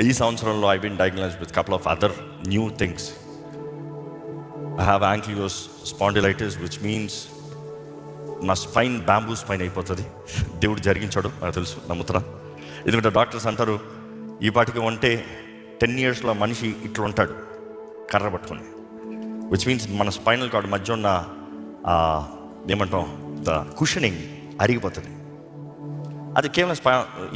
ఈ సంవత్సరంలో I been diagnosed with couple of other new things. I have ankylosing spondylitis, which means నా spine bamboo spine అయిపోతుంది. దేవుడు జరిగించాడు, నాకు తెలుసు, నమ్ముతున్నా. ఎందుకంటే డాక్టర్స్ అంటారు ఈ పాటికి ఉంటే 10 yearsలో మనిషి ఇట్లా ఉంటాడు కర్ర పట్టుకొని, విచ్ మీన్స్ మన స్పైనల్ కార్డ్ మధ్య ఉన్న ఏమంటాం ద కుషనింగ్ అరిగిపోతుంది. అది కేవలం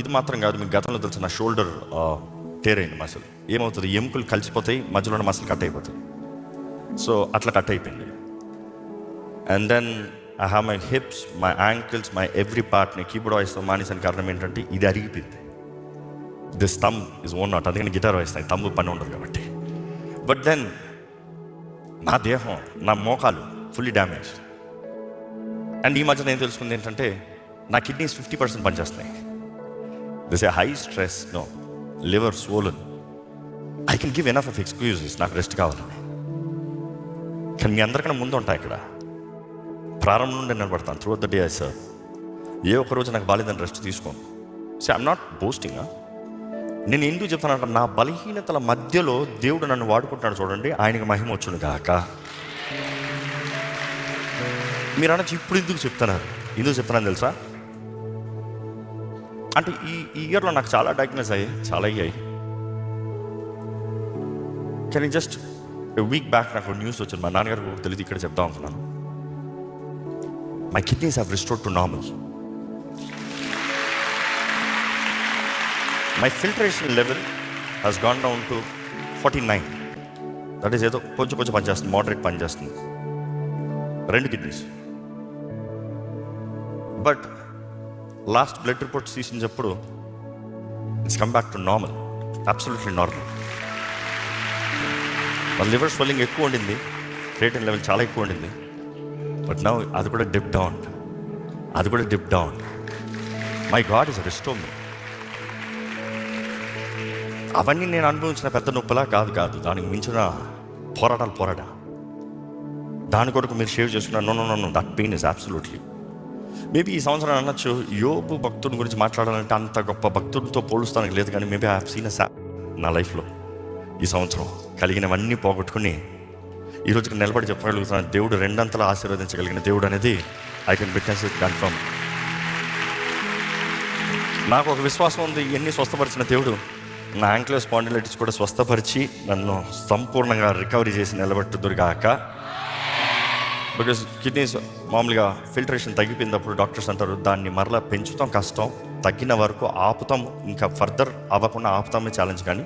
ఇది మాత్రం కాదు, మీకు గతంలో తెలుసు నా షోల్డర్ టేర్ అయింది మసిల్. ఏమవుతుంది, ఎముకలు కలిసిపోతాయి, మధ్యలో ఉన్న మసిల్ కట్ అయిపోతాయి. సో అట్లా కట్ అయిపోయింది. And then I have my hips, my ankles, my every part. నేను కీబోర్డ్ వాయిస్తాను మానేసిన కారణం ఏంటంటే ఇది అరిగిపోయింది. This thumb is own not, అందుకని గిటార్ వాయిస్తాను, థంబ్ పని ఉండదు కాబట్టి. బట్ దెన్ నా దేహం, నా మోకాలు ఫుల్లీ డ్యామేజ్. అండ్ ఈ మధ్య నేను తెలుసుకుంది ఏంటంటే నా కిడ్నీస్ 50% పనిచేస్తున్నాయి. This a high stress, no liver swollen. I can give enough of excuses నాకు రెస్ట్ కావాలని. కానీ మీ అందరికన్నా ముందు ఉంటాయి ఇక్కడ. ప్రారంభం నుండి నిలబడతాను through the day. I serve. ఏ ఒక్కరోజు నాకు బాలేదని రెస్ట్ తీసుకోను. So I'm not boasting. నేను ఎందుకు చెప్తానంటే నా బలహీనతల మధ్యలో దేవుడు నన్ను వాడుకుంటున్నాడు చూడండి, ఆయనకి మహిమ వచ్చును గాక. మీరు అనొచ్చు ఇప్పుడు ఎందుకు చెప్తున్నారు, ఎందుకు చెప్తున్నాను తెలుసా? అంటే ఈ ఇయర్లో నాకు చాలా డయాగ్నోస్ అయ్యాయి. కానీ జస్ట్ వీక్ బ్యాక్ నాకు న్యూస్ వచ్చింది, మా నాన్నగారికి తెలియదు, ఇక్కడ చెప్దాం అనుకున్నాను. My kidneys have restored to normal. My filtration level has gone down to 49. That is ఏదో కొంచెం పనిచేస్తుంది, మోడరేట్ పనిచేస్తుంది 2 kidneys. But last blood reports తీసినప్పుడు it's come back to normal, absolutely normal. మన లివర్ స్వెల్లింగ్ ఎక్కువ ఉండింది, క్రియేటిన్ లెవెల్ చాలా ఎక్కువ ఉండింది. బట్ నౌ అది కూడా dip down. My God is restore me. అవన్నీ నేను అనుభవించిన పెద్ద నొప్పులా కాదు, దానికి మించిన పోరాటా. దాని కొరకు మీరు షేర్ చేసుకున్నారు. No, that pain is absolutely. Maybe ఈ సంవత్సరం అనొచ్చు, యోబు భక్తుని గురించి మాట్లాడాలంటే అంత గొప్ప భక్తుడితో పోలుస్తానికి లేదు. కానీ మేబీ ఐ హావ్ సీన్ నా లైఫ్లో ఈ సంవత్సరం కలిగినవన్నీ పోగొట్టుకుని ఈరోజుకి నిలబడి చెప్పగలుగుతున్నాను, దేవుడు 2 అంతలా ఆశీర్వదించగలిగిన దేవుడు అనేది I can witness it confirm. నాకు ఒక విశ్వాసం ఉంది, ఎన్ని స్వస్థపరిచిన దేవుడు నా యాంక్లియోస్ స్పాండిలైటిస్ కూడా స్వస్థపరిచి నన్ను సంపూర్ణంగా రికవరీ చేసి నిలబెట్టుదురుగాక. బికాస్ కిడ్నీస్ మామూలుగా ఫిల్టరేషన్ తగ్గిపోయినప్పుడు డాక్టర్స్ అంటారు దాన్ని మరలా పెంచుతాం కష్టం, తగ్గిన వరకు ఆపుతాం, ఇంకా ఫర్దర్ అవ్వకుండా ఆపుతామే ఛాలెంజ్, కానీ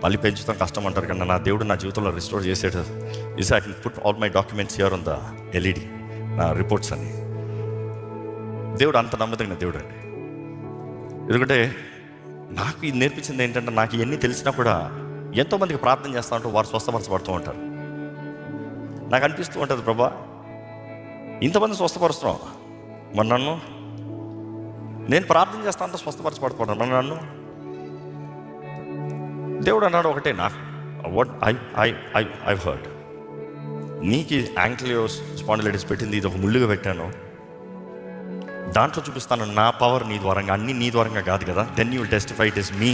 మళ్ళీ పెంచుతాం కష్టం అంటారు. కానీ నా దేవుడు నా జీవితంలో రిస్టోర్ చేసేది. Is I can put all my documents here on the LED, నా రిపోర్ట్స్ అని. దేవుడు అంత నమ్మదగిన దేవుడు అండి. ఎందుకంటే నాకు ఇది నేర్పించింది ఏంటంటే, నాకు ఇవన్నీ తెలిసినా కూడా ఎంతోమందికి ప్రార్థన చేస్తూ ఉంటారు, వారు స్వస్థపరచబడుతూ ఉంటారు. నాకు అనిపిస్తూ ఉంటుంది, ప్రభా ఇంతమంది స్వస్థపరుస్తున్నాం, మరి నన్ను, నేను ప్రార్థన చేస్తా అంతా స్వస్థపరచబడుతున్నాను, మరి నన్ను. దేవుడు అన్నాడు ఒకటే, నాకు వాట్ ఐ హర్డ్, నీకు యాంక్లియోస్ స్పాండిలైటిస్ పెట్టింది, ఇది ఒక ముళ్ళుగా పెట్టాను, దాంట్లో చూపిస్తాను నా పవర్ నీ ద్వారంగా, అన్నీ నీ ద్వారంగా కాదు కదా. Then you will testify it is me.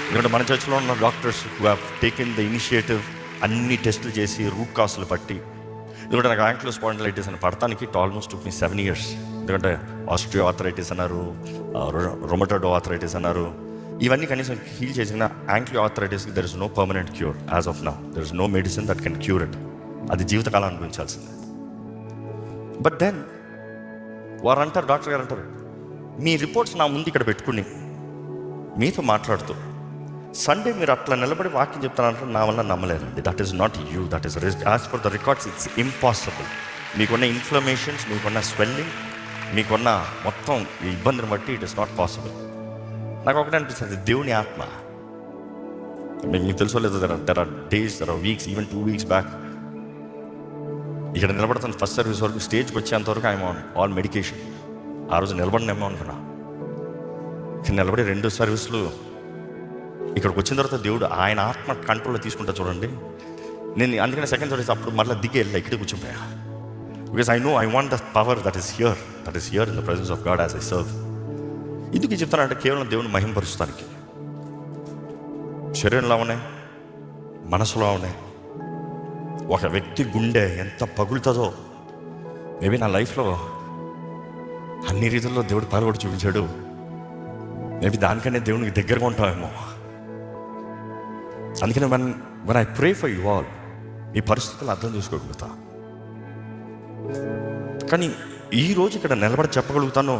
ఎందుకంటే మన చర్చిలో ఉన్న doctors who have taken the initiative, అన్ని టెస్టులు చేసి రూట్ కాసులు పట్టి. ఎందుకంటే నాకు యాంక్లియోస్ స్పాండిలైటిస్ అని పడటానికి it almost took me 7 years. ఎందుకంటే ఆస్ట్రియో ఆర్థరైటిస్ అన్నారు, రొమటాయిడ్ ఆర్థరైటిస్ అన్నారు, ఇవన్నీ కనీసం హీల్ చేసిన యాంక్లియో ఆర్థరైటిస్కి there is no permanent cure as of now. There is no medicine that can cure it. అది జీవితకాలం అనుభవించాల్సిందే. బట్ దెన్ వారు అంటారు, డాక్టర్ గారు అంటారు, మీ రిపోర్ట్స్ నా ముందు ఇక్కడ పెట్టుకుని మీతో మాట్లాడుతూ సండే మీరు అట్లా నిలబడి వాక్యం చెప్తానంటే నా వల్ల నమ్మలేదండి. That is not you, that is as far the records it's impossible. మీకున్న ఇన్ఫ్లమేషన్స్, మీకున్న స్వెల్లింగ్, మీకున్న మొత్తం ఈ ఇబ్బందిని బట్టి ఇట్ ఇస్ నాట్ పాసిబుల్. నాకు ఒకటే అనిపిస్తుంది, దేవుని ఆత్మ. మీకు తెలుసో లేదు, there are days, there are weeks, even 2 weeks back ఇక్కడ నిలబడతాను. ఫస్ట్ సర్వీస్ వరకు స్టేజ్కి వచ్చేంతవరకు ఐఎమ్ ఆన్ ఆల్ మెడికేషన్. ఆ రోజు నిలబడినేమో అనుకున్నా, నిలబడి 2 సర్వీసులు ఇక్కడికి వచ్చిన తర్వాత దేవుడు ఆయన ఆత్మ కంట్రోల్లో తీసుకుంటా చూడండి. నేను అందుకనే సెకండ్ సర్వీస్ అప్పుడు మళ్ళీ దిగి వెళ్ళా, ఇక్కడే కూర్చుంపోయా. Because I know I want the power that is here in the presence of God as I serve. ఎందుకు చెప్తానంటే కేవలం దేవుని మహింపరుస్తానికి. శరీరంలో ఉన్నాయి, మనసులో ఉన్నాయి. ఒక వ్యక్తి గుండె ఎంత పగులుతుందో, మేబీ నా లైఫ్లో అన్ని రీతుల్లో దేవుడు పాల్గొడి చూపించాడు. మేబీ దానికనే దేవునికి దగ్గరగా ఉంటామేమో. అందుకని when I pray for you all, ఈ పరిస్థితులు అర్థం చేసుకోగలుగుతా. కానీ ఈరోజు ఇక్కడ నిలబడి చెప్పగలుగుతాను,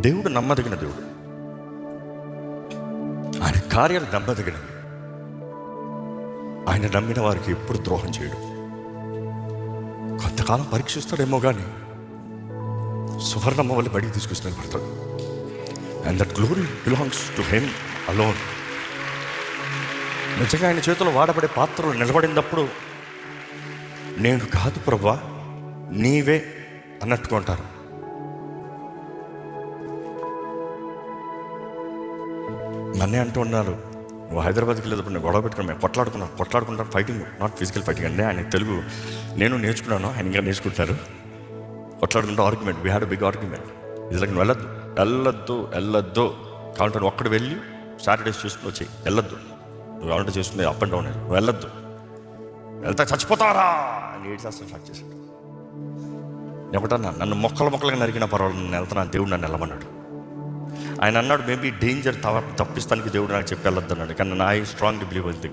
దేవుడు నమ్మదగిన దేవుడు, ఆయన కార్యాలు నమ్మదగినవి. ఆయన నమ్మిన వారికి ఎప్పుడు ద్రోహం చేయడు. కొంతకాలం పరీక్షిస్తాడేమో కానీ సువర్ణమ్మ వల్ల బడికి తీసుకొచ్చి నిలబడతాడు. And that glory belongs to him alone. నిజంగా ఆయన చేతిలో వాడబడే పాత్రలు నిలబడినప్పుడు నేను కాదు ప్రభువా నీవే అన్నట్టుకుంటారు. నన్నే అంటూ ఉన్నారు, నువ్వు హైదరాబాద్కి వెళ్ళేటప్పుడు నేను గొడవ పెట్టుకున్నాను, మేము కొట్లాడుకుంటాను, ఫైటింగ్, నాట్ ఫిజికల్ ఫైటింగ్ అండి. ఆయన తెలుగు నేను నేర్చుకున్నాను, ఆయన ఇంకా నేర్చుకుంటారు. కొట్లాడుకుంటూ argument, we had big argument. ఇది లైక్ నువ్వు వెళ్ళొద్దు కావాలంటే నువ్వు ఒక్కడు వెళ్ళి సాటర్డేస్ చేసుకుని వచ్చాయి, వెళ్ళొద్దు, నువ్వు కావాలంటే చేసుకునే అప్ అండ్ డౌన్, నువ్వు వెళ్ళొద్దు, వెళ్తా చచ్చిపోతారా అని 7 శాస్త్రం స్టార్ట్ చేశాడు. నేను ఒకటన్నా, నన్ను మొక్కలుగా నరికిన పర్వాలేదు, నేను వెళ్తున్నాను, దేవుడు నన్ను వెళ్ళమన్నాడు. ఆయన అన్నాడు, మేబీ డేంజర్ తప్పిస్తానికి దేవుడు నాకు చెప్పి వెళ్ళొద్దు అన్నాడు. కానీ నా స్ట్రాంగ్లీ బిలీవ్ అవుతుంది,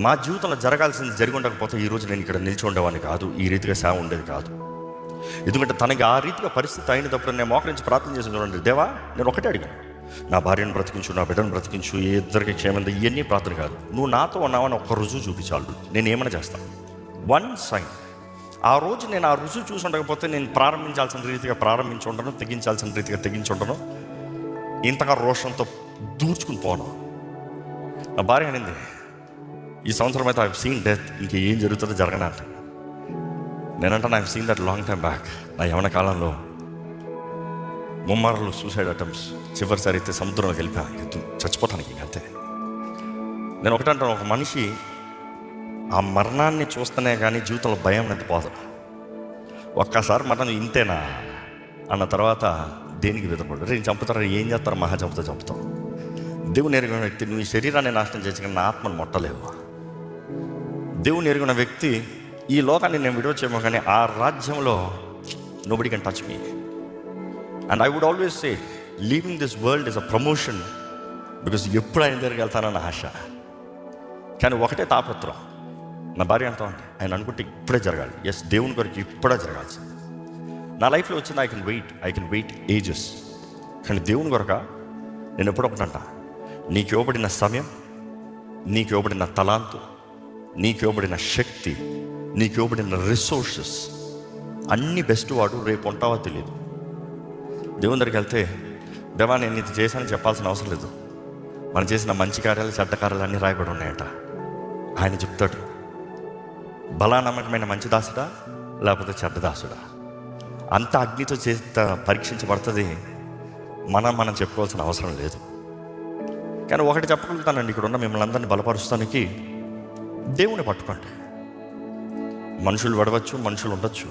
మా జీవితంలో జరగాల్సింది జరిగి ఉండకపోతే ఈరోజు నేను ఇక్కడ నిలిచి ఉండేవాడిని కాదు, ఈ రీతిగా సేవ ఉండేది కాదు. ఎందుకంటే తనకి ఆ రీతిగా పరిస్థితి అయినప్పుడు నేను మోకరించి ప్రార్థన చేసి చూడండి, దేవా నేను ఒకటే అడిగాను, నా భార్యను బ్రతికించు, నా బిడ్డను బ్రతికించు, ఏ ఇద్దరికి క్షేమంగా, ఇవన్నీ ప్రార్థన కాదు, నువ్వు నాతో ఉన్నావని ఒక్క రుజువు చూపించాలి, నేను ఏమైనా చేస్తాను. 1 సైన్. ఆ రోజు నేను ఆ రుజువు చూసి ఉండకపోతే నేను ప్రారంభించాల్సిన రీతిగా ప్రారంభించి ఉండను, తెగించాల్సిన రీతిగా తెగించి ఉండను, ఇంతగా రోషంతో దూర్చుకుని పోను. నా భార్య అనింది, ఈ సంవత్సరం అయితే ఐ సీన్ డెత్, ఇంకేం జరుగుతుందో జరగనా అంటే. నేనంటాను, I seen that long time back. నా యవన కాలంలో ముమ్మారులు సూసైడ్ అటెంప్ట్స్, చివరిసారి అయితే సముద్రంలోకి వెళ్ళిపోయా, చచ్చిపోతానికి అంతే. నేను ఒకటంటాను, ఒక మనిషి ఆ మరణాన్ని చూస్తేనే కానీ జీవితంలో భయం అనేది పోదు. ఒక్కసారి మరణం ఇంతేనా అన్న తర్వాత దేనికి విధపడు, నేను చంపుతారా, ఏం చేస్తారా, మహా చంపుతాం. దేవుని ఎరిగిన వ్యక్తి, నువ్వు ఈ శరీరాన్ని నాశనం చేసి కానీ నా ఆత్మను మొట్టలేవు. దేవుని ఎరిగిన వ్యక్తి, ఈ లోకాన్ని నేను విడవచ్చేమో కానీ ఆ రాజ్యంలో nobody can touch me. And I would always say, leaving this world is a promotion, because ఎప్పుడు ఆయన దగ్గరికి వెళ్తానన్న ఆశ. కానీ ఒకటే తాపత్రం, నా భార్య అంతా ఉంది, ఆయన అనుకుంటే ఇప్పుడే జరగాలి. ఎస్, దేవుని కొరకు ఇప్పుడే జరగాల్సింది. నా లైఫ్లో వచ్చింది, ఐ కెన్ వెయిట్ ఏజెస్. కానీ దేవుని కొరక నేను ఎప్పుడో ఒకటంట, నీకు ఇవ్వబడిన సమయం, నీకు ఇవ్వబడిన తలాంతు, నీకు ఇవ్వబడిన శక్తి, నీకు ఇవ్వబడిన రిసోర్సెస్ అన్నీ బెస్ట్ వాడు, రేపు ఉంటావో తెలియదు. దేవుని దగ్గరికి వెళ్తే, దేవా నేను ఇది చేశానని చెప్పాల్సిన అవసరం లేదు, మనం చేసిన మంచి కార్యాలు చెడ్డ కార్యాలు అన్నీ రాయబడి ఉన్నాయట. ఆయన చెప్తాడు, బలానమ్మకమైన మంచి దాసుడా లేకపోతే చెడ్డ దాసుడా, అంత అగ్నితో పరీక్షించబడుతుంది. మనం చెప్పుకోవాల్సిన అవసరం లేదు. కానీ ఒకటి చెప్పగలుగుతానండి, ఇక్కడ ఉన్న మిమ్మల్ని అందరినీ బలపరుస్తానికి, దేవుని పట్టుకోండి. మనుషులు పడవచ్చు, మనుషులు ఉండొచ్చు,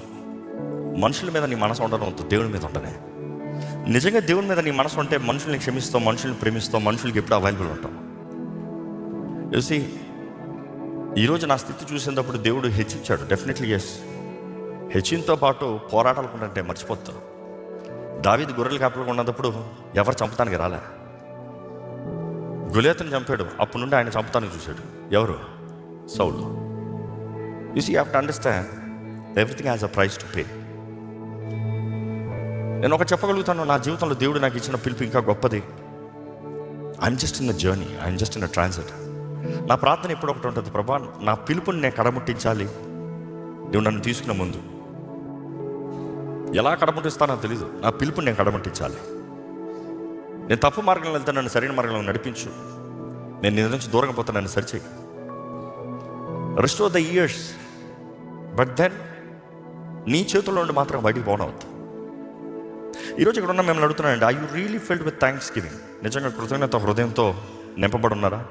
మనుషుల మీద నీ మనసు ఉండడం వద్దు, దేవుని మీద ఉండనే. నిజంగా దేవుని మీద నీ మనసు ఉంటే మనుషుల్ని క్షమిస్తావు, మనుషుల్ని ప్రేమిస్తావు, మనుషులకి ఎప్పుడు అవైలబుల్ ఉంటావు. చూసి ఈరోజు నా స్థితి చూసినప్పుడు దేవుడు హెచ్చించాడు, డెఫినెట్లీ ఎస్. హెచ్చింతో పాటు పోరాటాలు ఉంటే మర్చిపోతావు. దావీదు గొర్రెలు కాపలుగా ఉన్నప్పుడు ఎవరు చంపుతానికి రాలే, గొలియాతుని చంపాడు, అప్పటి నుండి ఆయన చంపుతానికి చూశాడు. ఎవరు? Saul. You see, you have to understand everything has a price to pay. నేను ఒక చెప్పగలుగుతాను, నా జీవితంలో దేవుడు నాకు ఇచ్చిన పిలుపు ఇంకా గొప్పది. I'm just in the journey, I'm just in the transit. నా ప్రార్థన ఎప్పుడు ఒకటి ఉంటుంది, ప్రభా నా పిలుపుని నేను కడముట్టించాలి. దేవుడు నన్ను తీసుకున్న ముందు ఎలా కడముట్టిస్తానో తెలీదు, నా పిలుపుని నేను కడముట్టించాలి. నేను తప్పు మార్గంలో వెళ్తే నన్ను సరైన మార్గంలో నడిపించు, నేను నీ నుంచి దూరంగా పోతే నన్ను సరిచేయి. Restore the years, but then నీ చేతుల్లో నుండి మాత్రం బయటికి పోనవద్దు. ఈరోజు ఇక్కడ ఉన్న మిమ్మల్ని అడుగుతున్నానండి, I you really filled with thanksgiving? నిజంగా కృతజ్ఞత హృదయంతో నింపబడి ఉన్నారా?